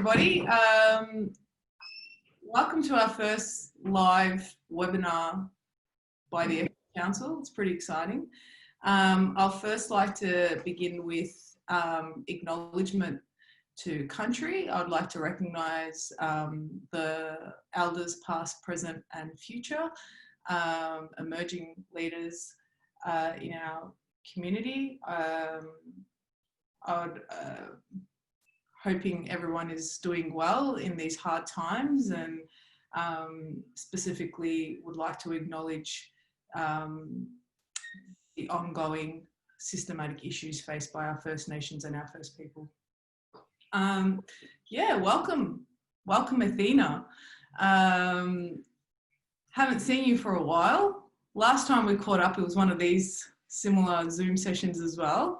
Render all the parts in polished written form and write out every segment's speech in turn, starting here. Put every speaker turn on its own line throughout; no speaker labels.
everybody. Welcome to our first live webinar by the Athena Council. It's pretty exciting. I'll first like to begin with acknowledgement to country. I'd like to recognise the elders past, present and future, emerging leaders in our community. Hoping everyone is doing well in these hard times, and specifically would like to acknowledge the ongoing systematic issues faced by our First Nations and our First People. Yeah, welcome Athena. Haven't seen you for a while. Last time we caught up, it was one of these similar Zoom sessions as well.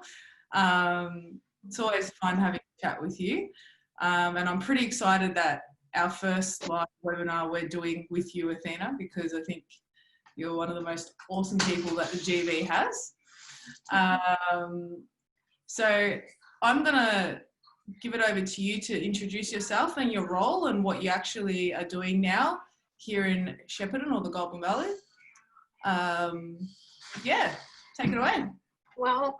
It's always fun having a chat with you. And I'm pretty excited that our first live webinar we're doing with you, Athena, because I think you're one of the most awesome people that the GV has. So I'm gonna give it over to you to introduce yourself and your role and what you actually are doing now here in Shepparton or the Goulburn Valley. Yeah, take it away.
Well,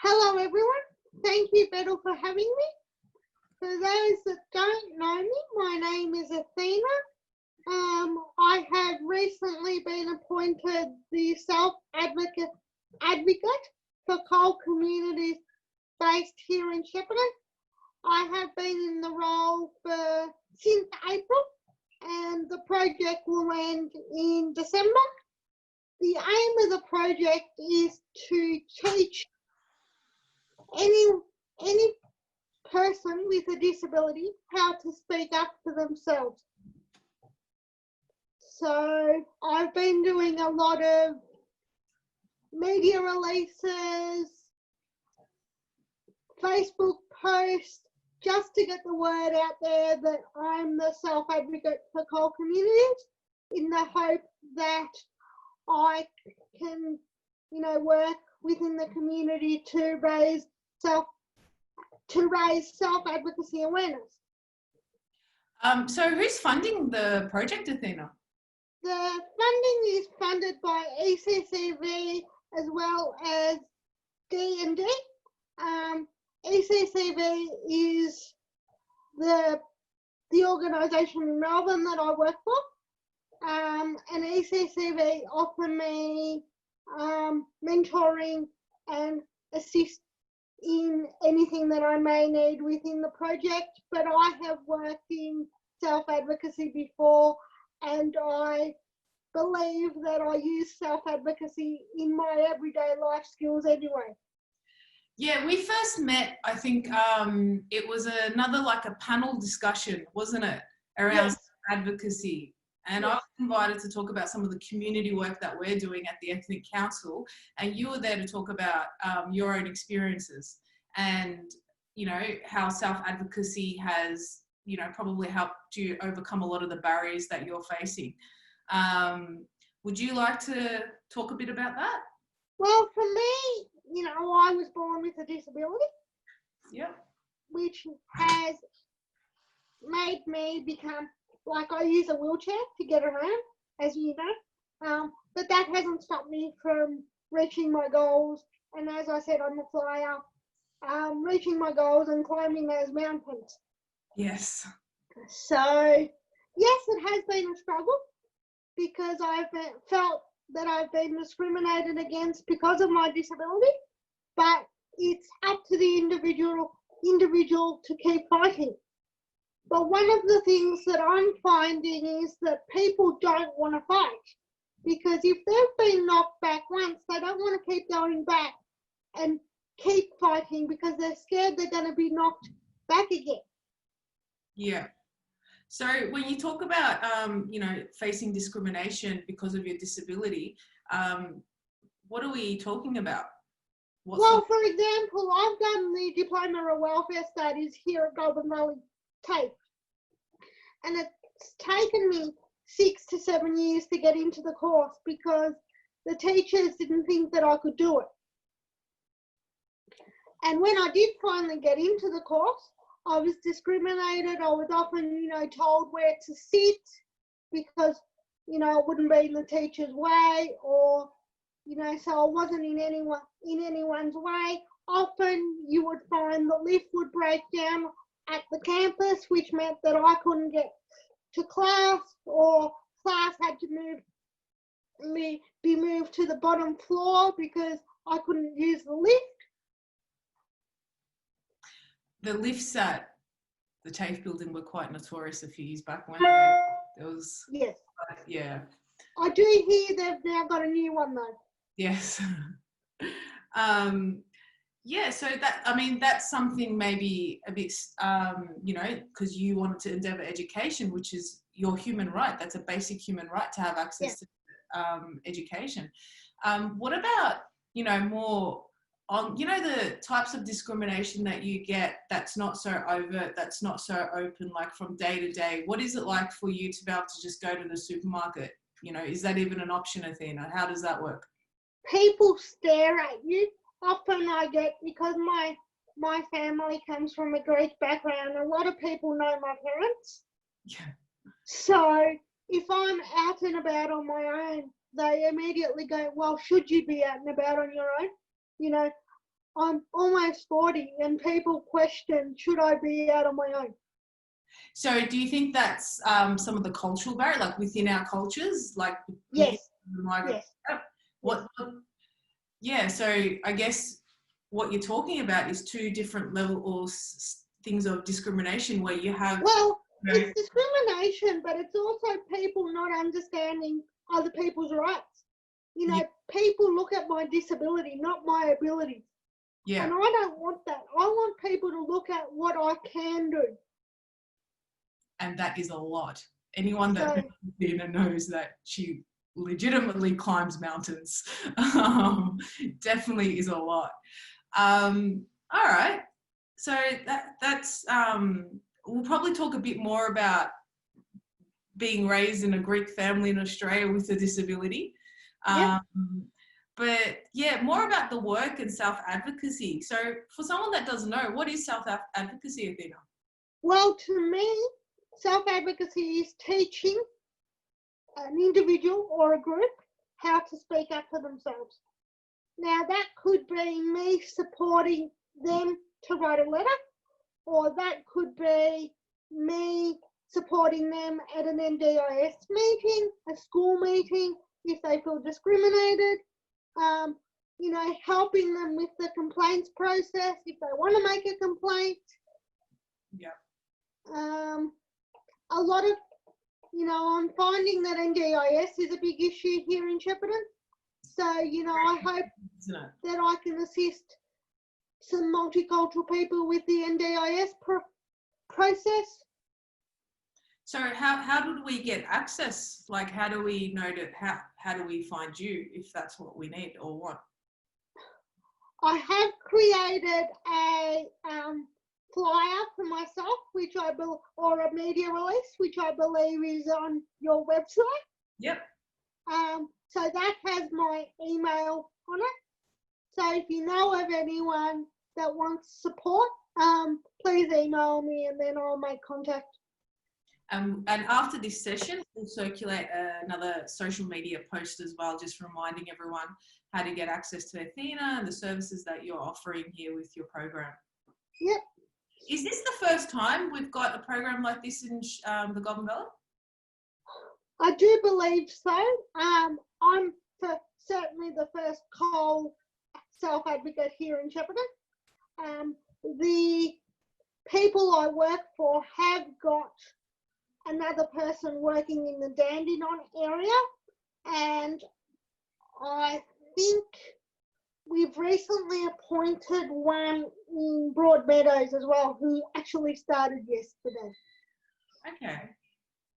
hello everyone. Thank you, Bettel, for having me. For those that don't know me, my name is Athena. I have recently been appointed the Self-Advocate for coal communities based here in Shepparton. I have been in the role since April, and the project will end in December. The aim of the project is to teach any person with a disability how to speak up for themselves. So I've been doing a lot of media releases, Facebook posts, just to get the word out there that I'm the self-advocate for coal communities, in the hope that I can, work within the community to raise self-advocacy awareness.
So who's funding the project, Athena?
The funding is funded by ECCV as well as D&D. ECCV is the organisation in Melbourne that I work for, and ECCV offer me mentoring and assist in anything that I may need within the project. But I have worked in self-advocacy before, and I believe that I use self-advocacy in my everyday life skills anyway.
Yeah, we first met, I think it was another like a panel discussion, wasn't it, around advocacy. And I was invited to talk about some of the community work that we're doing at the Ethnic Council, and you were there to talk about your own experiences and, how self-advocacy has, probably helped you overcome a lot of the barriers that you're facing. Would you like to talk a bit about that?
Well, for me, I was born with a disability.
Yep.
Which has made me become, I use a wheelchair to get around, as you know. But that hasn't stopped me from reaching my goals. And as I said on the flyer, reaching my goals and climbing those mountains.
Yes.
So, yes, it has been a struggle because I've felt that I've been discriminated against because of my disability, but it's up to the individual to keep fighting. But one of the things that I'm finding is that people don't want to fight, because if they've been knocked back once, they don't want to keep going back and keep fighting because they're scared they're going to be knocked back again.
Yeah. So when you talk about, facing discrimination because of your disability, what are we talking about?
For example, I've done the Diploma of Welfare Studies here at Goulburn Valley TAFE, and it's taken me 6 to 7 years to get into the course because the teachers didn't think that I could do it. And when I did finally get into the course, I was discriminated. I was often, told where to sit because, I wouldn't be in the teacher's way, or, so I wasn't in anyone's way. Often you would find the lift would break down at the campus, which meant that I couldn't get to class, or class had to be moved to the bottom floor because I couldn't use the lift.
The lifts at the TAFE building were quite notorious a few years back when there was.
Yes.
Yeah.
I do hear they've now got a new one though.
Yes. Yeah, so that's something maybe a bit, because you wanted to endeavour education, which is your human right. That's a basic human right to have access to education. What about, more on, the types of discrimination that you get that's not so overt, that's not so open, like from day to day? What is it like for you to be able to just go to the supermarket? Is that even an option, Athena? How does that work?
People stare at you. Often I get, because my family comes from a Greek background, a lot of people know my parents.
Yeah.
So if I'm out and about on my own, they immediately go, well, should you be out and about on your own? I'm almost 40 and people question, should I be out on my own?
So do you think that's some of the cultural barrier, like within our cultures? Like
Yes.
Yes. Yeah, so I guess what you're talking about is two different levels, things of discrimination where you have...
Well, it's discrimination, but it's also people not understanding other people's rights. People look at my disability, not my ability.
Yeah.
And I don't want that. I want people to look at what I can do. And
that is a lot. Anyone that knows Athena knows that she legitimately climbs mountains. Definitely is a lot. All right. So that's we'll probably talk a bit more about being raised in a Greek family in Australia with a disability. But yeah, more about the work and self-advocacy. So for someone that doesn't know, what is self-advocacy, Athena?
Well, to me, self-advocacy is teaching an individual or a group how to speak up for themselves. Now, that could be me supporting them to write a letter, or that could be me supporting them at an Ndis meeting, a school meeting, if they feel discriminated, helping them with the complaints process if they want to make a complaint.
Yeah.
A lot of, I'm finding that Ndis is a big issue here in Shepparton. So, I hope that I can assist some multicultural people with the Ndis process.
So how did we get access? Like, how do we know how do we find you if that's what we need or what?
I have created a flyer for myself, or a media release, which I believe is on your website.
Yep.
So that has my email on it. So if you know of anyone that wants support, please email me and then I'll make contact.
And after this session, we'll circulate another social media post as well, just reminding everyone how to get access to Athena and the services that you're offering here with your program.
Yep.
Is this the first time we've got a program like this in the Golden Valley?
I do believe so. I'm certainly the first coal self-advocate here in Shepparton. The people I work for have got another person working in the Dandenong area, and I think we've recently appointed one in Broadmeadows as well, who actually started yesterday.
Okay.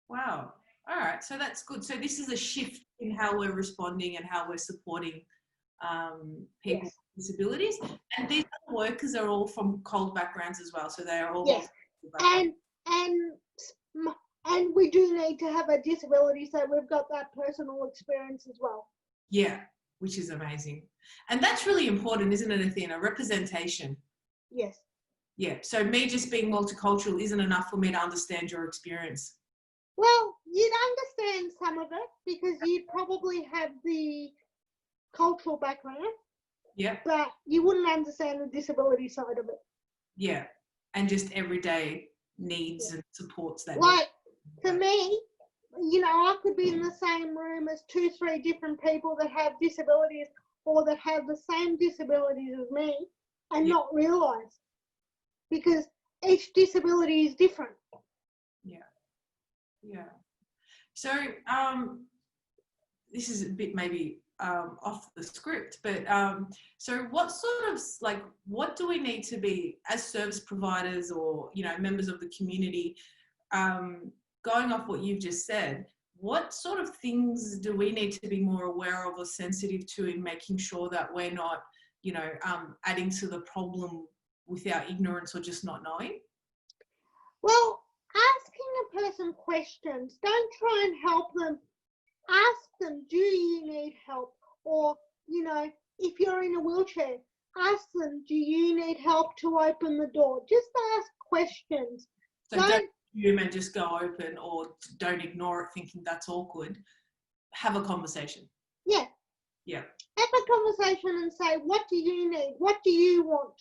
Wow. All right. So that's good. So this is a shift in how we're responding and how we're supporting people with disabilities. And these workers are all from cold backgrounds as well. So they are all.
Yes. And we do need to have a disability, so we've got that personal experience as well.
Yeah, which is amazing. And that's really important, isn't it, Athena? Representation.
Yes.
Yeah. So me just being multicultural isn't enough for me to understand your experience.
Well, you'd understand some of it because you probably have the cultural background,
Yeah.
but you wouldn't understand the disability side of it.
Yeah. And just everyday needs and supports that.
Like, for me, you know, I could be in the same room as 2-3 different people that have disabilities or that have the same disabilities as me and not realise, because each disability is different.
Yeah. Yeah. So this is a bit maybe off the script, but so what sort of, like, what do we need to be as service providers or, you know, members of the community, going off what you've just said, what sort of things do we need to be more aware of or sensitive to in making sure that we're not, you know, adding to the problem with our ignorance or just not knowing?
Well, asking a person questions, don't try and help them. Ask them, do you need help? Or, you know, if you're in a wheelchair, ask them, do you need help to open the door? Just ask questions.
So don't assume and just go open, or don't ignore it thinking that's awkward. Have a conversation.
Yeah.
Yeah.
Have a conversation and say, what do you need? What do you want?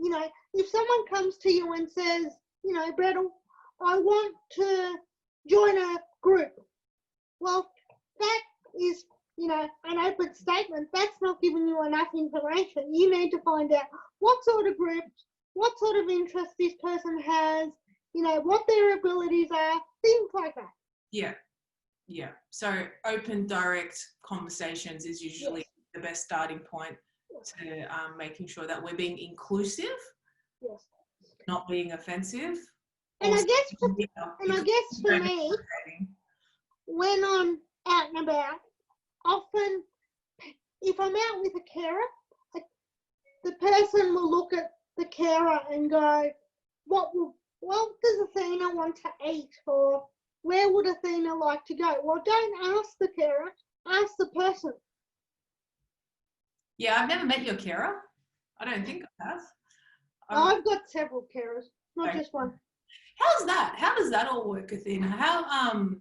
You know, if someone comes to you and says, you know, Gretel, I want to join a group. Well, that is, you know, an open statement. That's not giving you enough information. You need to find out what sort of groups, what sort of interest this person has, you know, what their abilities are, things like that.
Yeah. Yeah. So open, direct conversations is usually the best starting point to making sure that we're being inclusive, not being offensive.
And I guess for me, when I'm out and about, often if I'm out with a carer, the person will look at the carer and go, what does Athena want to eat? Or where would Athena like to go? Well, don't ask the carer, ask the person.
Yeah, I've never met your carer. I don't think I have.
I've got several carers, not just one.
How's that? How does that all work, Athena? How,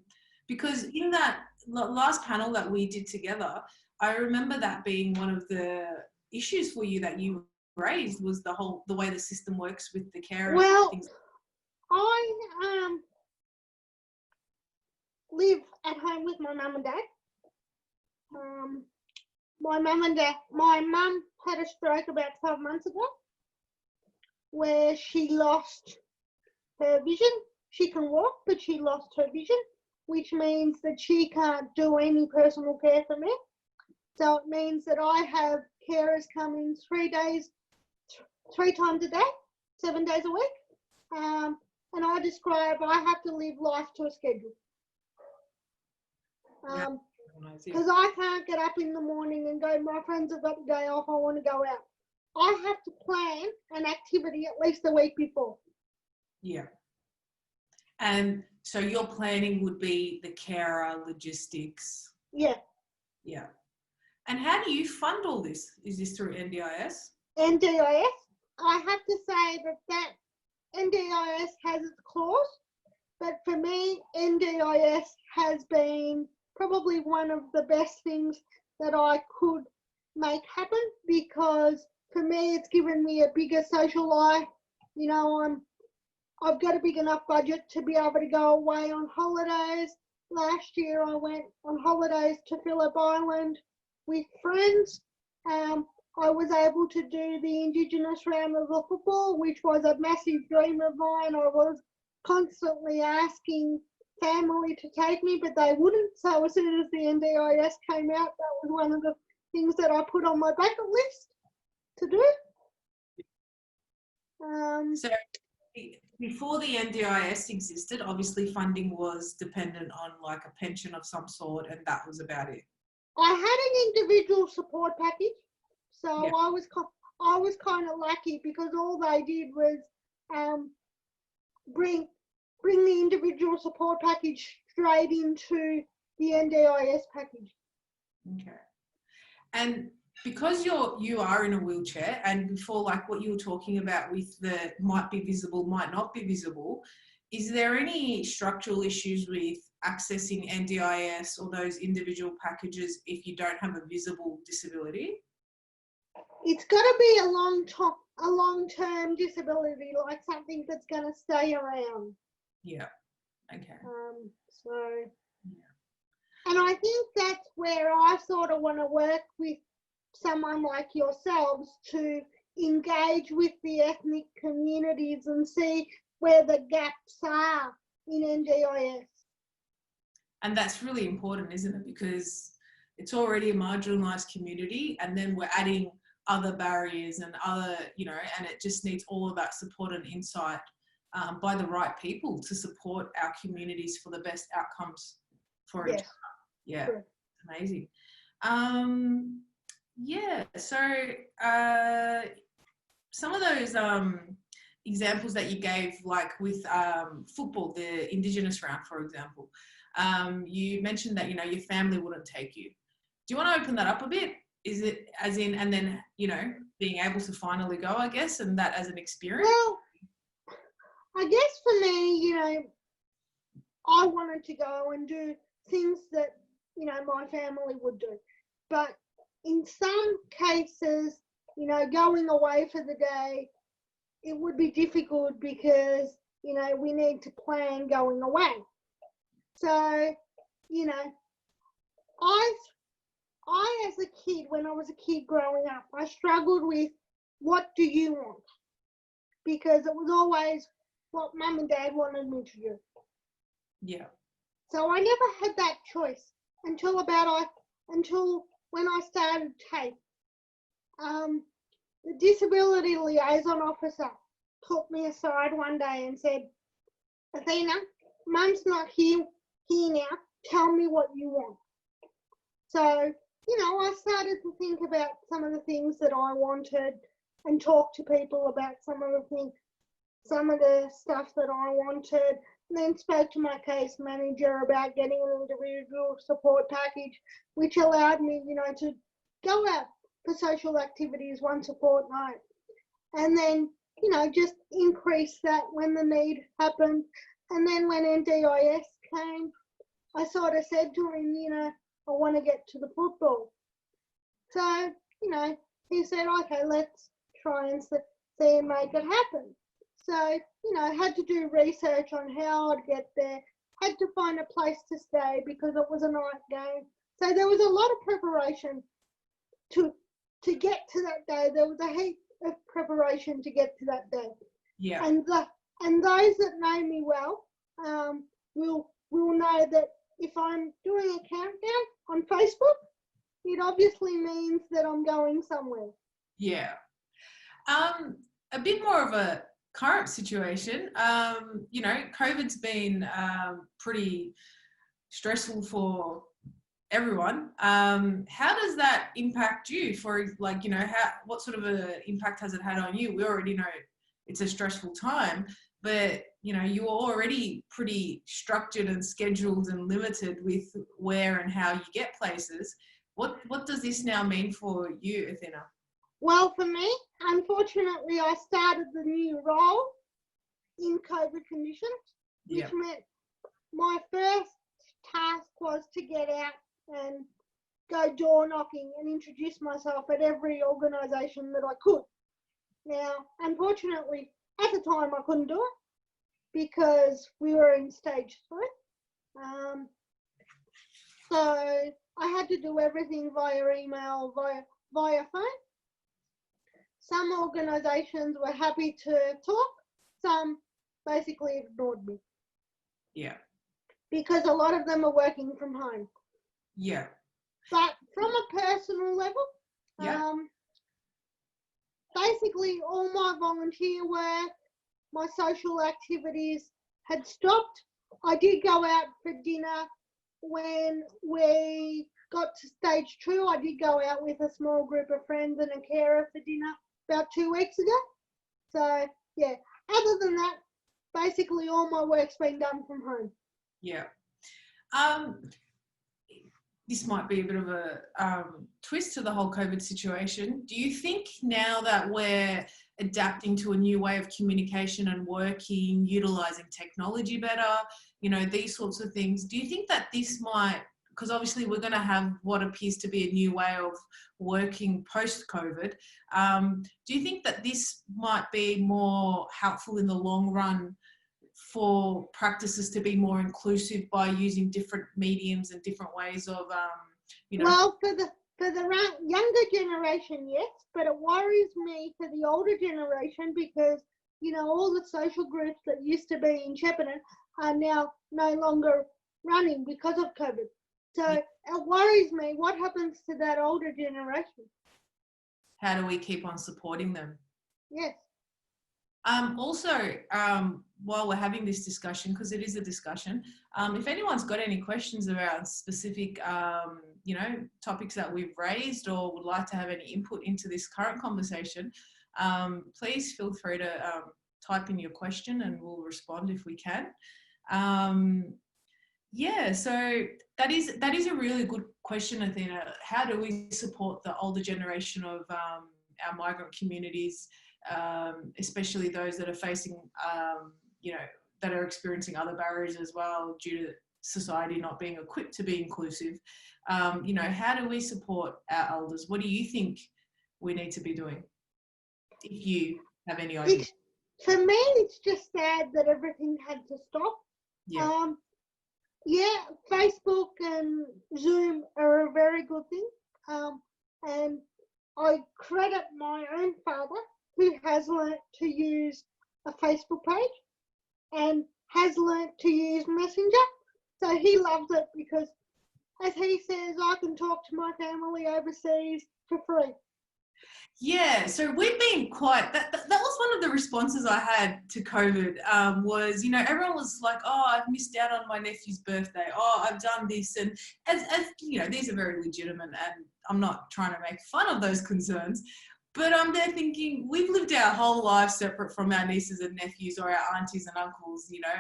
because in that last panel that we did together, I remember that being one of the issues for you that you raised was the way the system works with the carers.
Well,
and things.
I live at home with my mum and dad. My mum had a stroke about 12 months ago where she lost her vision. She can walk, but she lost her vision, which means that she can't do any personal care for me. So it means that I have carers coming 3 times a day, 7 days a week. And I have to live life to a schedule. Because I can't get up in the morning and go, my friends have got the day off, I want to go out. I have to plan an activity at least a week before.
Yeah. And so your planning would be the carer, logistics.
Yeah.
Yeah. And how do you fund all this? Is this through NDIS?
NDIS. I have to say that NDIS has its clause, but for me, NDIS has been probably one of the best things that I could make happen, because for me, it's given me a bigger social life. You know, I've got a big enough budget to be able to go away on holidays. Last year, I went on holidays to Phillip Island with friends. I was able to do the Indigenous round of the football, which was a massive dream of mine. I was constantly asking family to take me, but they wouldn't. So as soon as the NDIS came out, that was one of the things that I put on my bucket list to do.
So before the NDIS existed, obviously funding was dependent on like a pension of some sort, and that was about it.
I had an individual support package, so yeah. I was kind of lucky, because all they did was bring the individual support package straight into the NDIS package.
Okay. And because you are in a wheelchair, and before, like what you were talking about with the might be visible, might not be visible, is there any structural issues with accessing NDIS or those individual packages if you don't have a visible disability?
It's got to be a long-term disability, like something that's going to stay around.
Yeah. Okay.
So, and I think that's where I sort of want to work with someone like yourselves to engage with the ethnic communities and see where the gaps are in NDIS.
And that's really important, isn't it? Because it's already a marginalised community, and then we're adding other barriers and other, and it just needs all of that support and insight by the right people to support our communities for the best outcomes for each other. Yeah, sure. Amazing. Yeah, so some of those examples that you gave, like with football, the Indigenous round, for example, you mentioned that, your family wouldn't take you. Do you want to open that up a bit? Is it as in, and then, being able to finally go, I guess, and that as an experience?
Well, I guess for me, I wanted to go and do things that, my family would do. But in some cases, going away for the day, it would be difficult because, we need to plan going away. So, I as a kid, when I was a kid growing up, I struggled with what do you want? Because it was always what mum and dad wanted me to do.
Yeah.
So I never had that choice until when I started TAFE. The disability liaison officer took me aside one day and said, Athena, mum's not here now. Tell me what you want. So, I started to think about some of the things that I wanted and talk to people about some of the stuff that I wanted, and then spoke to my case manager about getting an individual support package, which allowed me, to go out for social activities once a fortnight. And then, just increase that when the need happened. And then when NDIS came, I sort of said to him, I want to get to the football. So, he said, okay, let's try and see and make it happen. So, I had to do research on how I'd get there, had to find a place to stay because it was a night game. So there was a lot of preparation to get to that day. There was a heap of preparation to get to that day.
Yeah.
And those that know me well will know that if I'm doing a countdown on Facebook, it obviously means that I'm going somewhere.
Yeah. A bit more of a current situation. COVID's been pretty stressful for everyone. How does that impact you? What sort of an impact has it had on you? We already know it's a stressful time, but you're already pretty structured and scheduled and limited with where and how you get places. What does this now mean for you, Athena?
Well, for me, unfortunately, I started the new role in COVID conditions, which meant my first task was to get out and go door knocking and introduce myself at every organisation that I could. Now, unfortunately, at the time I couldn't do it because we were in stage 3. So I had to do everything via email, via phone. Some organisations were happy to talk, some basically ignored me.
Yeah.
Because a lot of them are working from home.
Yeah.
But from a personal level, basically all my volunteer work, my social activities had stopped. I did go out for dinner when we got to stage 2. I did go out with a small group of friends and a carer for dinner about 2 weeks ago. So, yeah, other than that, basically all my work's been done from home.
Yeah. this might be a bit of a twist to the whole COVID situation. Do you think now that we're adapting to a new way of communication and working, utilising technology better, you know, these sorts of things, do you think that this might, because obviously we're going to have what appears to be a new way of working post-COVID, do you think that this might be more helpful in the long run for practices to be more inclusive by using different mediums and different ways of, you know?
Well, for the younger generation, yes, but it worries me for the older generation because, you know, all the social groups that used to be in Shepparton are now no longer running because of COVID. So it worries me. What happens to that older generation?
How do we keep on supporting them?
Yes.
Also, while we're having this discussion, because it is a discussion, if anyone's got any questions about specific, you know, topics that we've raised or would like to have any input into this current conversation, please feel free to type in your question and we'll respond if we can. Yeah, so that is a really good question, Athena. How do we support the older generation of our migrant communities, especially those that are facing, you know, that are experiencing other barriers as well due to society not being equipped to be inclusive? You know, how do we support our elders? What do you think we need to be doing? If you have any idea.
For me, it's just sad that everything had to stop.
Yeah.
Yeah, Facebook and Zoom are a very good thing. And I credit my own father who has learnt to use a Facebook page and has learnt to use Messenger. So he loves it because, as he says, I can talk to my family overseas for free.
Yeah, so we've been quite, that was one of the responses I had to COVID, was, you know, everyone was like, oh, I've missed out on my nephew's birthday. Oh, I've done this. And as you know, these are very legitimate and I'm not trying to make fun of those concerns, but I'm there thinking we've lived our whole lives separate from our nieces and nephews or our aunties and uncles, you know,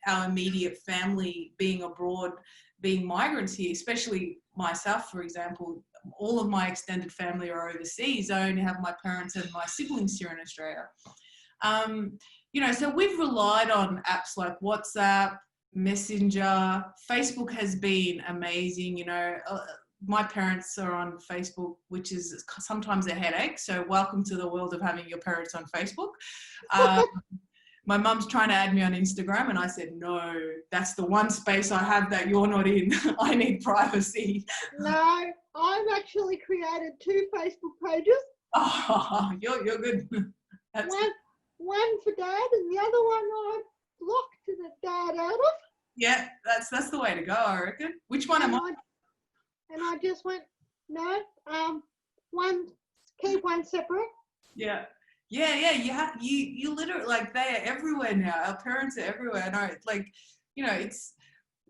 our immediate family being abroad, being migrants here, especially myself, for example. All of my extended family are overseas. I only have my parents and my siblings here in Australia. You know, so we've relied on apps like WhatsApp, Messenger. Facebook has been amazing. You know, my parents are on Facebook, which is sometimes a headache. So welcome to the world of having your parents on Facebook. My mum's trying to add me on Instagram and I said, no, that's the one space I have that you're not in. I need privacy.
No, I've actually created 2 Facebook pages.
Oh, you're good.
One for Dad and the other one I blocked the Dad out of.
Yeah, that's the way to go, I reckon. Which one am I?
And I just went, no, keep one separate.
Yeah. Yeah, you literally, like, they are everywhere now. Our parents are everywhere. And like, you know, it's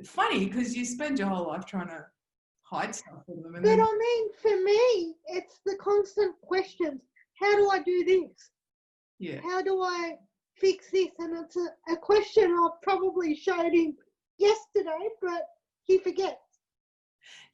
funny because you spend your whole life trying to hide stuff from them.
But I mean, for me, it's the constant questions. How do I do this?
Yeah.
How do I fix this? And it's a question I probably showed him yesterday, but he forgets.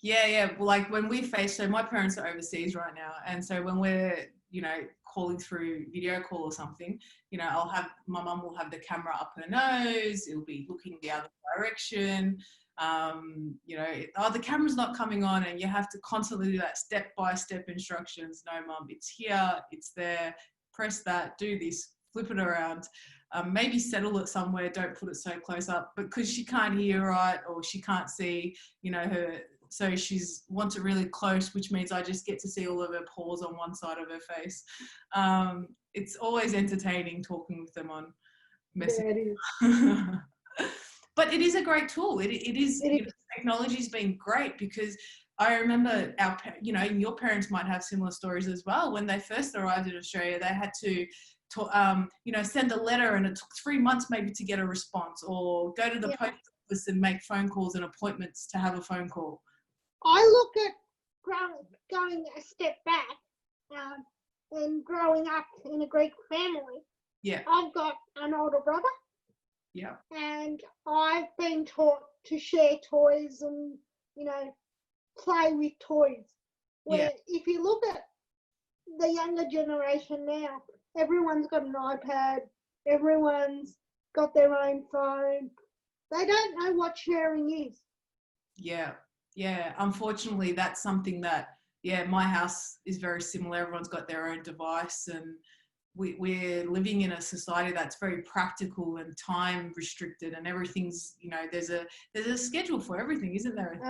Yeah. Well, like when we so my parents are overseas right now. And so when we're, you know, calling through video call or something, you know, my mum will have the camera up her nose. It'll be looking the other direction. You know, the camera's not coming on and you have to constantly do that step-by-step instructions. No, mum, it's here, it's there, press that, do this, flip it around. Maybe settle it somewhere, don't put it so close up, but because she can't hear right or she can't see, you know, so she's wants it really close, which means I just get to see all of her pores on one side of her face. It's always entertaining talking with them on Messenger. Yeah, but it is a great tool. It is. You know, technology's been great because I remember you know, your parents might have similar stories as well. When they first arrived in Australia, they had to you know, send a letter and it took 3 months maybe to get a response, or go to the post office and make phone calls and appointments to have a phone call.
I look at going a step back and growing up in a Greek family.
Yeah.
I've got an older brother.
Yeah.
And I've been taught to share toys and, you know, play with toys. Where
Yeah.
if you look at the younger generation now, everyone's got an iPad, everyone's got their own phone. They don't know what sharing is.
Yeah. Yeah. Unfortunately, that's something that, yeah, my house is very similar. Everyone's got their own device, and we're living in a society that's very practical and time restricted, and everything's, you know, there's a schedule for everything, isn't there?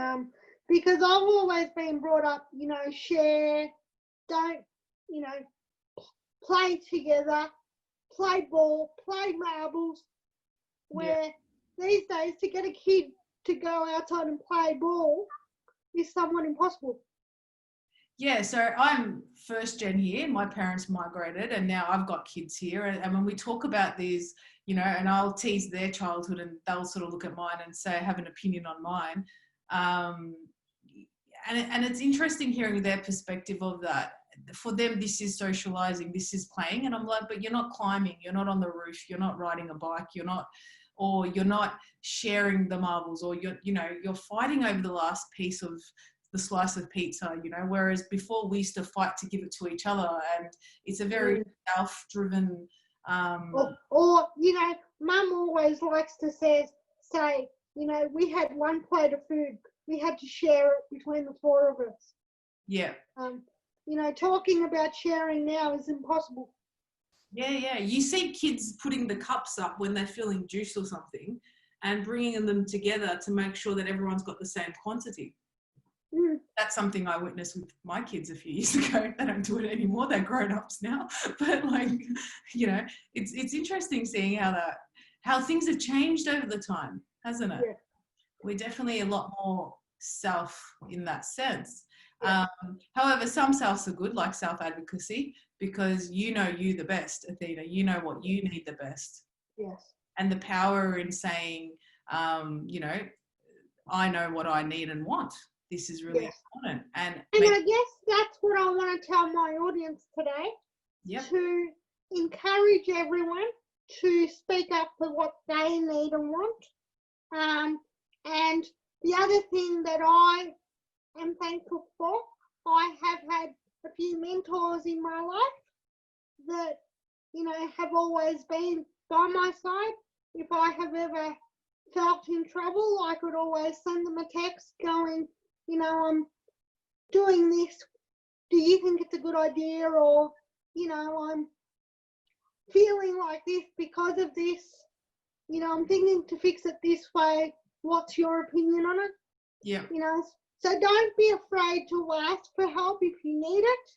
Because I've always been brought up, you know, share, don't, you know, play together, play ball, play marbles, where these days to get a kid to go outside and play ball is somewhat impossible.
Yeah, so I'm first gen here. My parents migrated, and now I've got kids here. And when we talk about these, you know, and I'll tease their childhood, and they'll sort of look at mine and say, have an opinion on mine. And it's interesting hearing their perspective of that. For them, this is socializing, this is playing. And I'm like, but you're not climbing, you're not on the roof, you're not riding a bike, you're not sharing the marbles, or you're fighting over the last piece of the slice of pizza, you know, whereas before we used to fight to give it to each other, and it's a very self-driven
or you know, mum always likes to say, you know, we had one plate of food, we had to share it between the four of us.
Yeah.
You know, talking about sharing now is impossible.
Yeah. You see kids putting the cups up when they're filling juice or something and bringing them together to make sure that everyone's got the same quantity. That's something I witnessed with my kids a few years ago. They don't do it anymore. They're grown-ups now. But like, you know, it's interesting seeing how things have changed over the time, hasn't it?
Yeah.
We're definitely a lot more self in that sense.
Yeah.
However, some selves are good, like self-advocacy, because you know you the best, Athena. You know what you need the best.
Yes.
And the power in saying, you know, I know what I need and want. This is really important. And
I guess that's what I want to tell my audience today.
Yep.
To encourage everyone to speak up for what they need and want. And the other thing that I am thankful for, I have had a few mentors in my life that, you know, have always been by my side. If I have ever felt in trouble, I could always send them a text going, you know, I'm doing this. Do you think it's a good idea? Or, you know, I'm feeling like this because of this. You know, I'm thinking to fix it this way. What's your opinion on it?
Yeah.
You know, so don't be afraid to ask for help if you need it.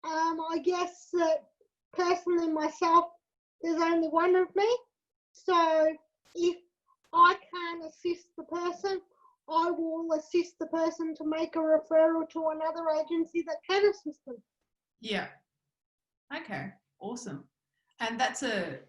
I guess that personally myself, there's only one of me. So if I can't assist the person, I will assist the person to make a referral to another agency that can assist them.
Yeah. Okay. Awesome. And that's a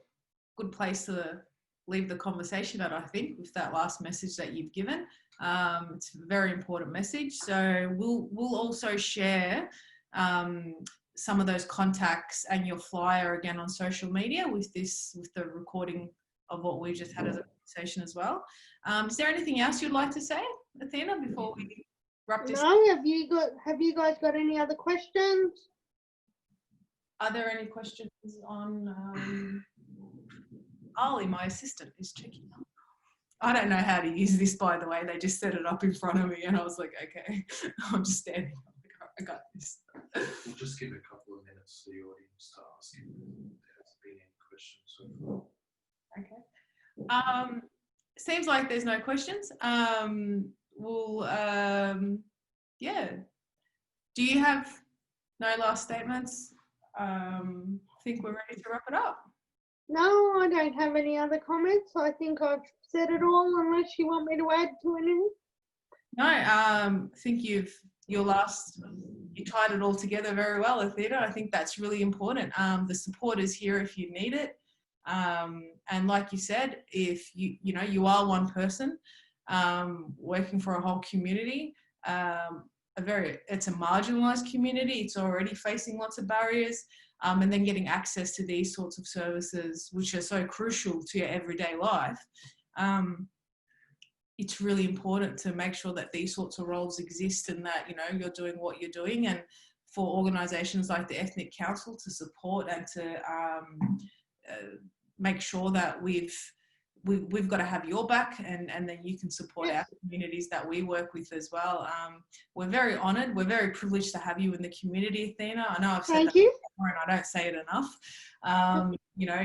good place to leave the conversation at, I think, with that last message that you've given. It's a very important message. So we'll also share some of those contacts and your flyer again on social media with the recording of what we just had as a conversation as well. Is there anything else you'd like to say, Athena, before we wrap this?
No, have you guys got any other questions?
Are there any questions on Ali, my assistant, is checking up. I don't know how to use this, by the way. They just set it up in front of me and I was like, okay, I'm just standing up. I got this.
We'll just give a couple of minutes to the audience to ask if there has been any questions so far.
Okay. Seems like there's no questions. Yeah. Do you have no last statements? I think we're ready to wrap it up.
No, I don't have any other comments. I think I've said it all, unless you want me to add to anything.
No, I think you tied it all together very well, Athena. I think that's really important. The support is here if you need it. And like you said, if you are one person working for a whole community, it's a marginalized community. It's already facing lots of barriers. And then getting access to these sorts of services, which are so crucial to your everyday life. it's really important to make sure that these sorts of roles exist and that, you know, you're doing what you're doing, and for organisations like the Ethnic Council to support and to make sure that we've got to have your back, and then you can support our communities that we work with as well. We're very honoured. We're very privileged to have you in the community, Athena. I know I've said that before and I don't say it enough. You know,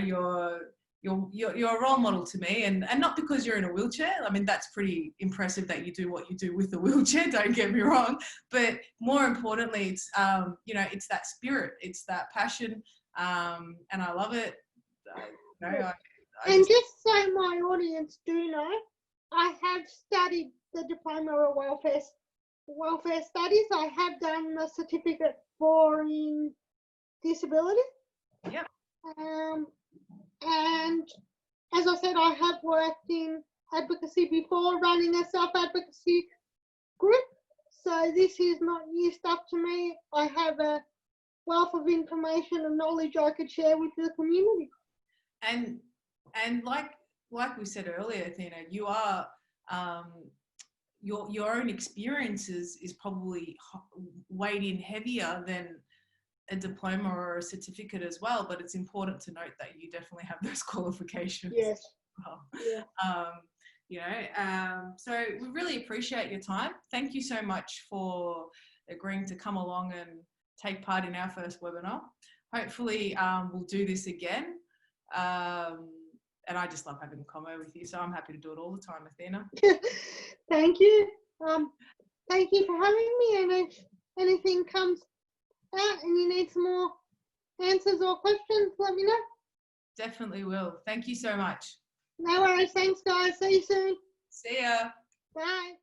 you're a role model to me, and not because you're in a wheelchair. I mean, that's pretty impressive that you do what you do with the wheelchair, don't get me wrong, but more importantly, it's you know, it's that spirit, it's that passion, and I love it. You know,
and just so my audience do know, I have studied the Diploma of Welfare Studies. I have done the certificate for disability.
Yep.
And as I said, I have worked in advocacy before, running a self-advocacy group. So this is not new stuff to me. I have a wealth of information and knowledge I could share with the community.
And like we said earlier, Athena, you are your own experiences is probably weighed in heavier than a diploma or a certificate as well, but it's important to note that you definitely have those qualifications.
Yes.
Well.
Yeah.
You know, so we really appreciate your time. Thank you so much for agreeing to come along and take part in our first webinar. Hopefully we'll do this again. And I just love having a convo with you, so I'm happy to do it all the time, Athena.
Thank you. Thank you for having me, and if anything comes out and you need some more answers or questions, let me know.
Definitely will. Thank you so much.
No worries. Thanks, guys. See you soon.
See ya.
Bye.